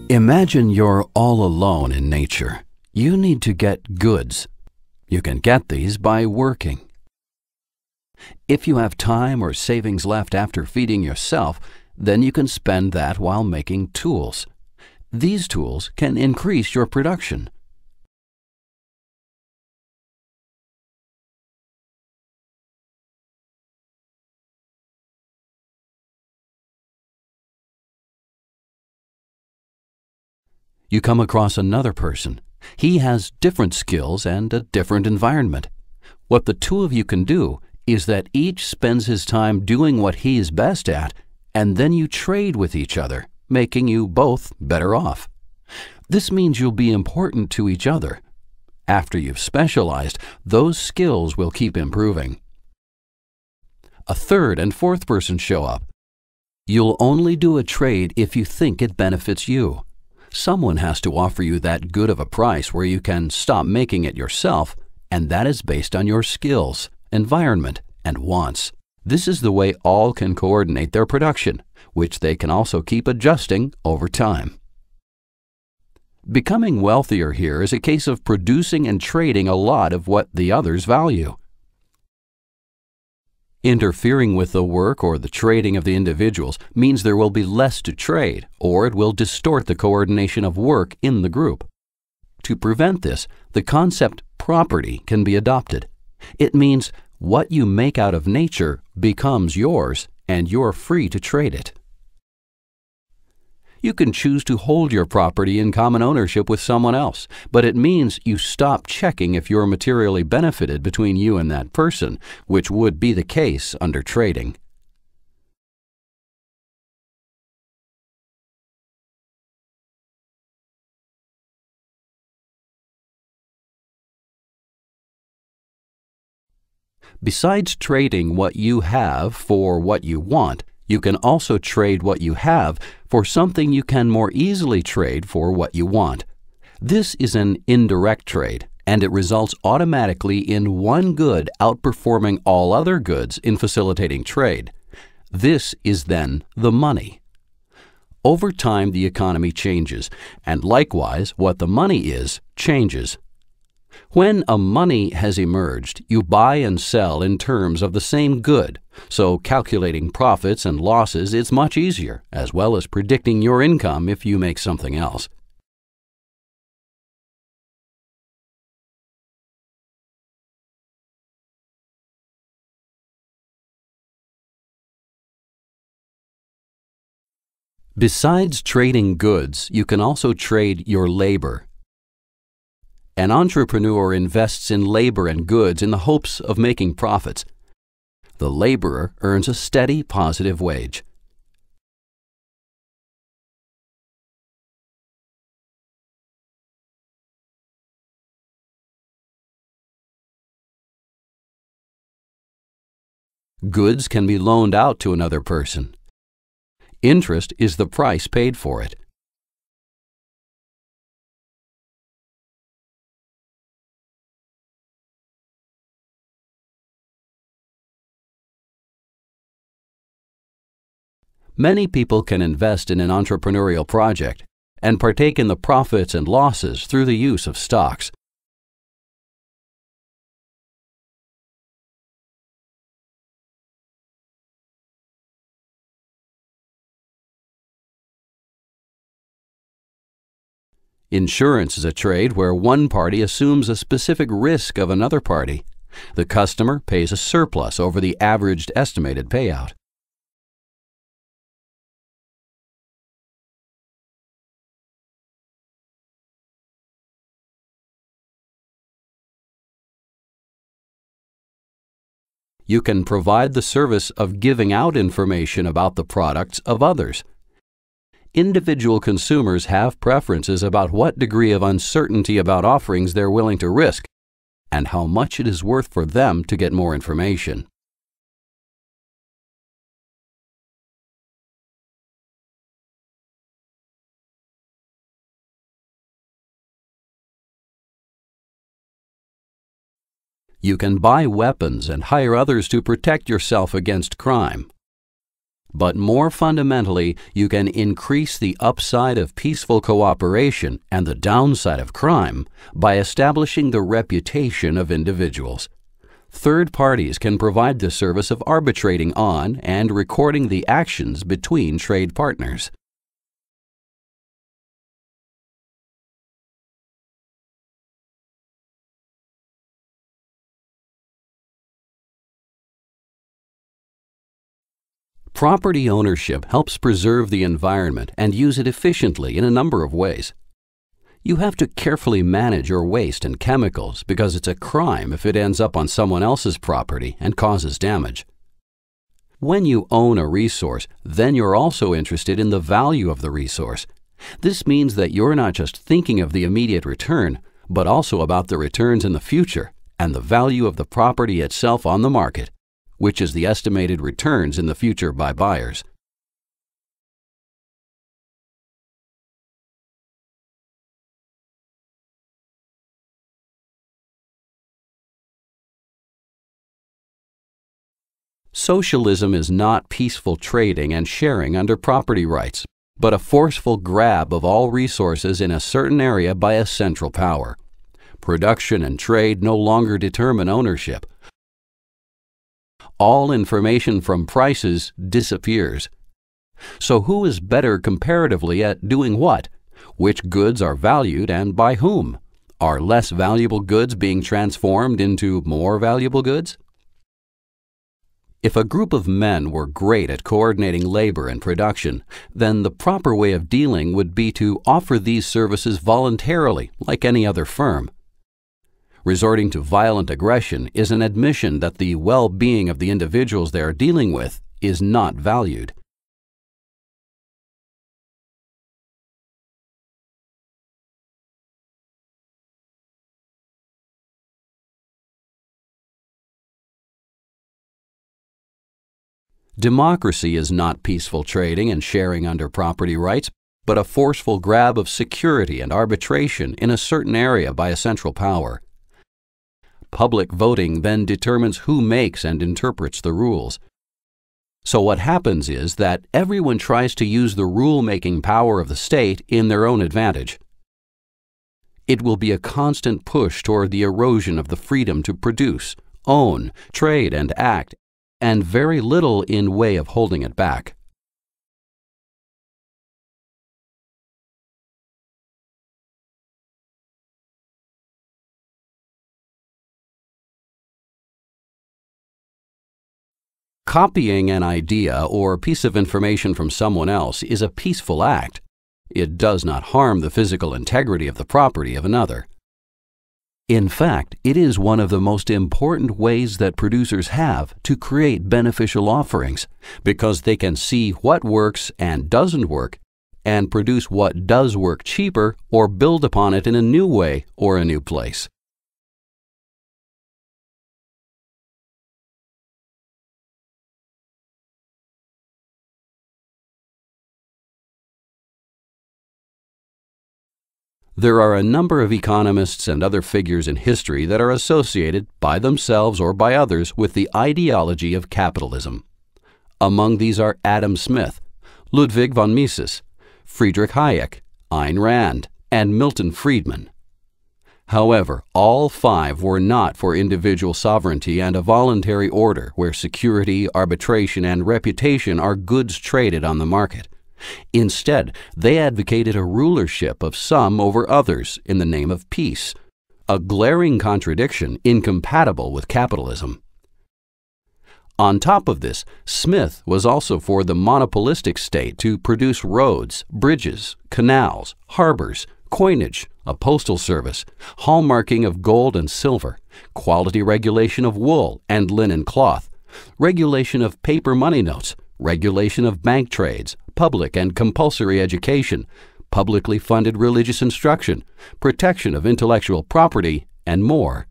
Imagine you're all alone in nature. You need to get goods. You can get these by working. If you have time or savings left after feeding yourself, then you can spend that while making tools. These tools can increase your production. You come across another person. He has different skills and a different environment. What the two of you can do is that each spends his time doing what he is best at, and then you trade with each other, making you both better off. This means you'll be important to each other. After you've specialized, those skills will keep improving. A third and fourth person show up. You'll only do a trade if you think it benefits you. Someone has to offer you that good of a price where you can stop making it yourself, and that is based on your skills, environment, and wants. This is the way all can coordinate their production, which they can also keep adjusting over time. Becoming wealthier here is a case of producing and trading a lot of what the others value. Interfering with the work or the trading of the individuals means there will be less to trade, or it will distort the coordination of work in the group. To prevent this, the concept property can be adopted. It means what you make out of nature becomes yours, and you're free to trade it. You can choose to hold your property in common ownership with someone else, but it means you stop checking if you're materially benefited between you and that person, which would be the case under trading. Besides trading what you have for what you want, you can also trade what you have for something you can more easily trade for what you want. This is an indirect trade, and it results automatically in one good outperforming all other goods in facilitating trade. This is then the money. Over time, the economy changes, and likewise, what the money is changes. When a money has emerged, you buy and sell in terms of the same good, so calculating profits and losses is much easier, as well as predicting your income if you make something else. Besides trading goods, you can also trade your labor. An entrepreneur invests in labor and goods in the hopes of making profits. The laborer earns a steady, positive wage. Goods can be loaned out to another person. Interest is the price paid for it. Many people can invest in an entrepreneurial project and partake in the profits and losses through the use of stocks. Insurance is a trade where one party assumes a specific risk of another party. The customer pays a surplus over the averaged estimated payout. You can provide the service of giving out information about the products of others. Individual consumers have preferences about what degree of uncertainty about offerings they're willing to risk and how much it is worth for them to get more information. You can buy weapons and hire others to protect yourself against crime. But more fundamentally, you can increase the upside of peaceful cooperation and the downside of crime by establishing the reputation of individuals. Third parties can provide the service of arbitrating on and recording the actions between trade partners. Property ownership helps preserve the environment and use it efficiently in a number of ways. You have to carefully manage your waste and chemicals because it's a crime if it ends up on someone else's property and causes damage. When you own a resource, then you're also interested in the value of the resource. This means that you're not just thinking of the immediate return, but also about the returns in the future and the value of the property itself on the market, which is the estimated returns in the future by buyers. Socialism is not peaceful trading and sharing under property rights, but a forceful grab of all resources in a certain area by a central power. Production and trade no longer determine ownership. All information from prices disappears. So who is better comparatively at doing what? Which goods are valued and by whom? Are less valuable goods being transformed into more valuable goods? If a group of men were great at coordinating labor and production, then the proper way of dealing would be to offer these services voluntarily, like any other firm. Resorting to violent aggression is an admission that the well-being of the individuals they are dealing with is not valued. Democracy is not peaceful trading and sharing under property rights, but a forceful grab of security and arbitration in a certain area by a central power. Public voting then determines who makes and interprets the rules. So what happens is that everyone tries to use the rule-making power of the state in their own advantage. It will be a constant push toward the erosion of the freedom to produce, own, trade, and act, and very little in way of holding it back. Copying an idea or piece of information from someone else is a peaceful act. It does not harm the physical integrity of the property of another. In fact, it is one of the most important ways that producers have to create beneficial offerings, because they can see what works and doesn't work, and produce what does work cheaper or build upon it in a new way or a new place. There are a number of economists and other figures in history that are associated, by themselves or by others, with the ideology of capitalism. Among these are Adam Smith, Ludwig von Mises, Friedrich Hayek, Ayn Rand, and Milton Friedman. However, all five were not for individual sovereignty and a voluntary order where security, arbitration, and reputation are goods traded on the market. Instead, they advocated a rulership of some over others in the name of peace, a glaring contradiction incompatible with capitalism. On top of this, Smith was also for the monopolistic state to produce roads, bridges, canals, harbors, coinage, a postal service, hallmarking of gold and silver, quality regulation of wool and linen cloth, regulation of paper money notes, regulation of bank trades, public and compulsory education, publicly funded religious instruction, protection of intellectual property, and more.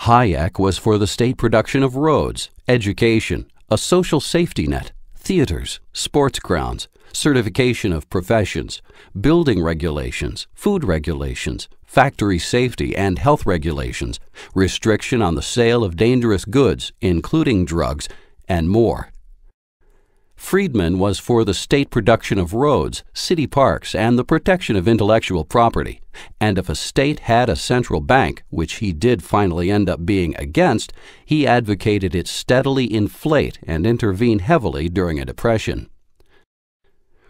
Hayek was for the state production of roads, education, a social safety net, theaters, sports grounds, certification of professions, building regulations, food regulations, factory safety and health regulations, restriction on the sale of dangerous goods, including drugs, and more. Friedman was for the state production of roads, city parks, and the protection of intellectual property, and if a state had a central bank, which he did finally end up being against, he advocated it steadily inflate and intervene heavily during a depression.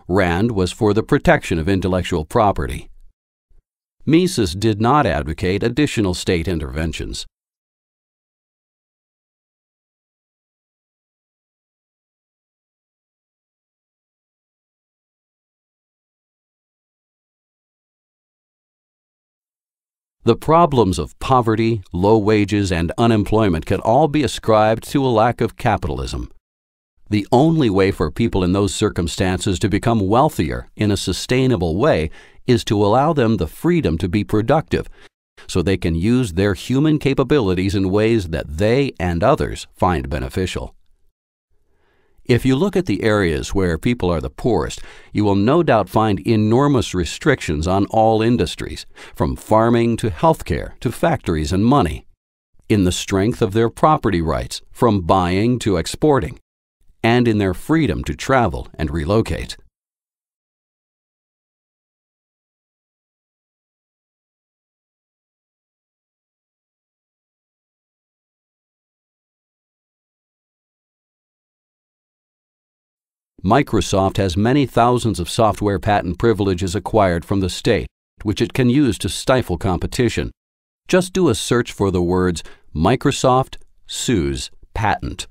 Rand was for the protection of intellectual property. Mises did not advocate additional state interventions. The problems of poverty, low wages, and unemployment can all be ascribed to a lack of capitalism. The only way for people in those circumstances to become wealthier in a sustainable way is to allow them the freedom to be productive, so they can use their human capabilities in ways that they and others find beneficial. If you look at the areas where people are the poorest, you will no doubt find enormous restrictions on all industries, from farming to healthcare to factories and money, in the strength of their property rights, from buying to exporting, and in their freedom to travel and relocate. Microsoft has many thousands of software patent privileges acquired from the state, which it can use to stifle competition. Just do a search for the words Microsoft sues patent.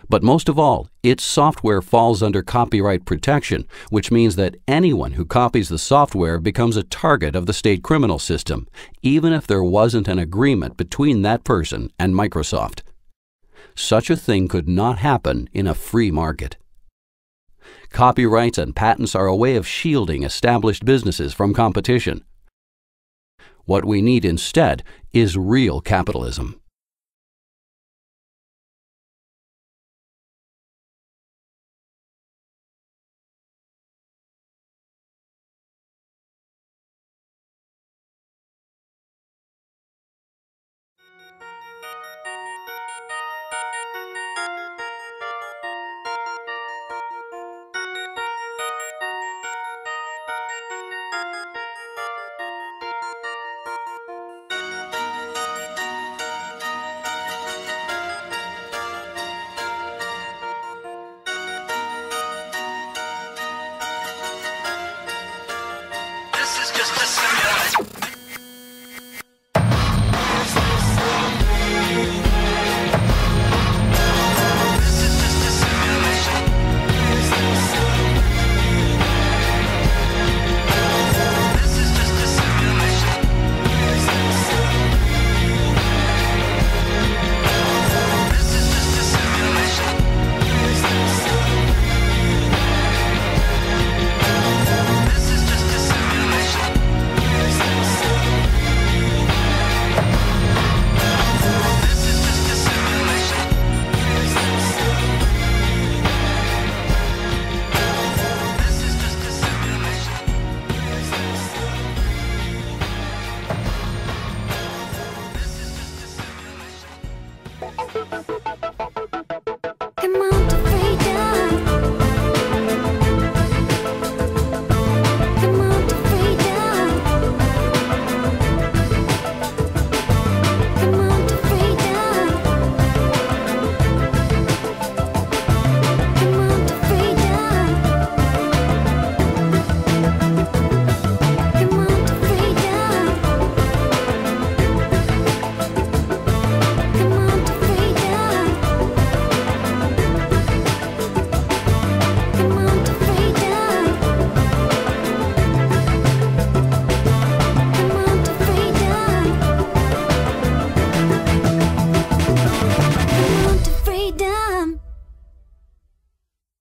But most of all, its software falls under copyright protection, which means that anyone who copies the software becomes a target of the state criminal system, even if there wasn't an agreement between that person and Microsoft. Such a thing could not happen in a free market. Copyrights and patents are a way of shielding established businesses from competition. What we need instead is real capitalism.